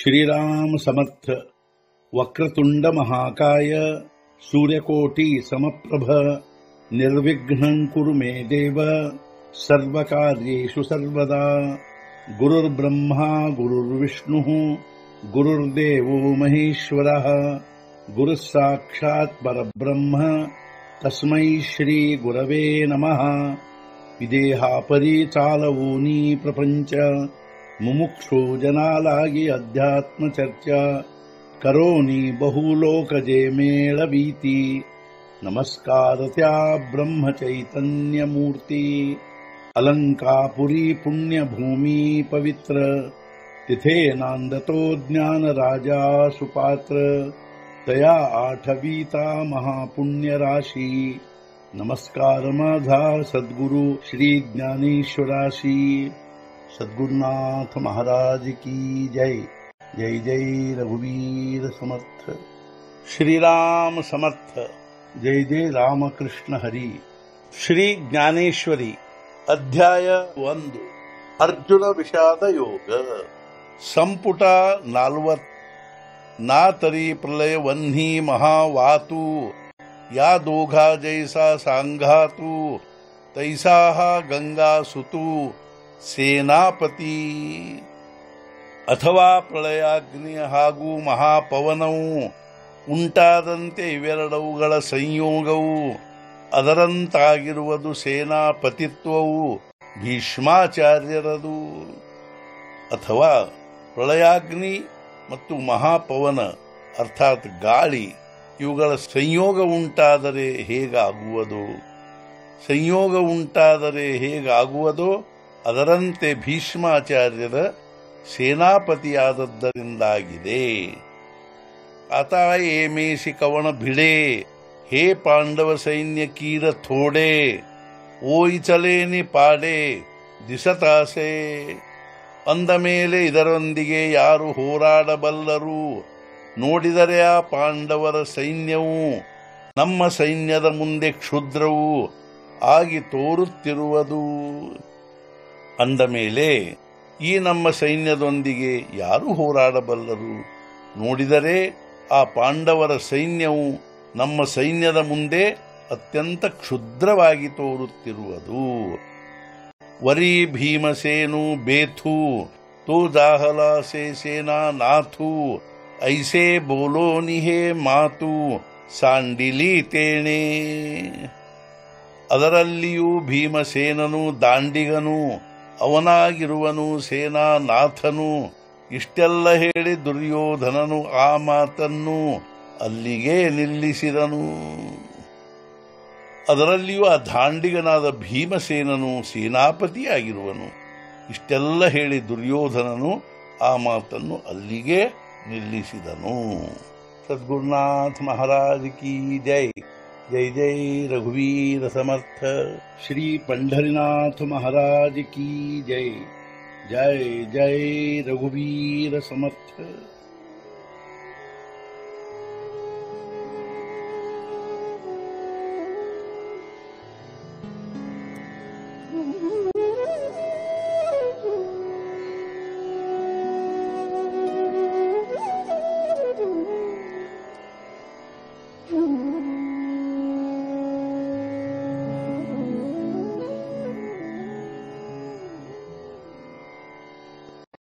श्रीराम समर्थ। वक्रतुंड महाकाय सूर्यकोटि समप्रभ निर्विघ्नं कुरु मे देव सर्वकार्येषु सर्वदा। गुरुर्ब्रह्मा गुरुर्विष्णुः गुरुर्देवो महेश्वरः गुरुः साक्षात् परब्रह्म तस्मै श्री गुरवे नमः। विदेहापरि चालवूनी प्रपंच मुमुक्षु जनालागी अध्यात्म चर्चा करोनी बहुलोकजे मेळवीती। नमस्कार त्या ब्रह्म चैतन्य मूर्ती अलंकापुरी पुण्यभूमी पवित्र तिथे नांदतो ज्ञान राजा सुपात्र तया आठवीता महापुण्य राशी। नमस्कार माझा सद्गुरु श्री ज्ञानेश्वराशी। सद्गुरुनाथ महाराज की जय। जय जय रघुवीर समर्थ। श्रीराम समर्थ। जय जय रामकृष्ण हरी। श्री ज्ञानेश्वरी अध्याय 1 अर्जुन विषाद योग संपुಟ 40। ना तरी प्रलय वन्ही महावातू या दोघा जैसा सांघातू तैसा हा गंगा सुतू ಸೇನಾಪತಿ। ಅಥವಾ ಪ್ರಳಯಾಗ್ನಿ ಹಾಗೂ ಮಹಾಪವನವು ಉಂಟಾದಂತೆ ಇವೆರಡವುಗಳ ಸಂಯೋಗವು ಅದರಂತಾಗಿರುವುದು ಸೇನಾಪತಿತ್ವವು ಭೀಷ್ಮಾಚಾರ್ಯರದು। ಅಥವಾ ಪ್ರಳಯಾಗ್ನಿ ಮತ್ತು ಮಹಾಪವನ ಅರ್ಥಾತ್ ಗಾಳಿ ಇವುಗಳ ಸಂಯೋಗ ಉಂಟಾದರೆ ಹೇಗಾಗುವುದೋ ಅದರಂತೆ ಭೀಷ್ಮಾಚಾರ್ಯರ ಸೇನಾಪತಿಯಾದದ್ದರಿಂದಾಗಿದೆ। आता ಏಮೇಸಿ ಕವಣ ಭಿಡೆ ಹೇ ಪಾಂಡವ ಸೈನ್ಯ ಕೀರ ಥೋಡೆ ಓಯ್ ಚಲೇನಿ ಪಾಡೆ ದಿಸತಾಸೆ। ಅಂದ ಮೇಲೆ ಇದರೊಂದಿಗೆ ಯಾರು ಹೋರಾಡಬಲ್ಲರು? ನೋಡಿದರೆ ಆ ಪಾಂಡವರ ಸೈನ್ಯವು ನಮ್ಮ ಸೈನ್ಯದ ಮುಂದೆ ಕ್ಷುದ್ರವು ಆಗಿ ತೋರುತ್ತಿರುವುದು। ಅಂದ ಮೇಲೆ ಈ ನಮ್ಮ ಸೈನ್ಯದೊಂದಿಗೆ ಯಾರು ಹೋರಾಡಬಲ್ಲರು? ನೋಡಿದರೆ ಆ ಪಾಂಡವರ ಸೈನ್ಯವು ನಮ್ಮ ಸೈನ್ಯದ ಮುಂದೆ ಅತ್ಯಂತ ಕ್ಷುದ್ರವಾಗಿ ತೋರುತ್ತಿರುವುದು। ವರಿ ಭೀಮಸೇನು ಬೇಥು ತೋ ಜಾಹಲ ಸೇ ಸೇನಾ ನಾಥು ಐಸೆ ಬೋಲೋ ನಿಹೇ ಮಾತು ಸಾಂಡಿಲಿ ತೇಣೆ। ಅದರಲ್ಲಿಯೂ ಭೀಮಸೇನನು ದಾಂಡಿಗನು ಅವನಾಗಿರುವನು ಸೇನಾನಾಥನು। ಇಷ್ಟೆಲ್ಲ ಹೇಳಿ ದುರ್ಯೋಧನನು ಆ ಮಾತನ್ನು ಅಲ್ಲಿಗೆ ನಿಲ್ಲಿಸಿದನು। ಅದರಲ್ಲಿಯೂ ಆ ದಾಂಡಿಗನಾದ ಭೀಮಸೇನನು ಸೇನಾಪತಿಯಾಗಿರುವನು। ಇಷ್ಟೆಲ್ಲ ಹೇಳಿ ದುರ್ಯೋಧನನು ಆ ಮಾತನ್ನು ಅಲ್ಲಿಗೆ ನಿಲ್ಲಿಸಿದನು। ಸದ್ಗುರುನಾಥ महाराज की जय। जय जय रघुवीर समर्थ। श्री पंढरीनाथ महाराज की जय। जय जय रघुवीर समर्थ।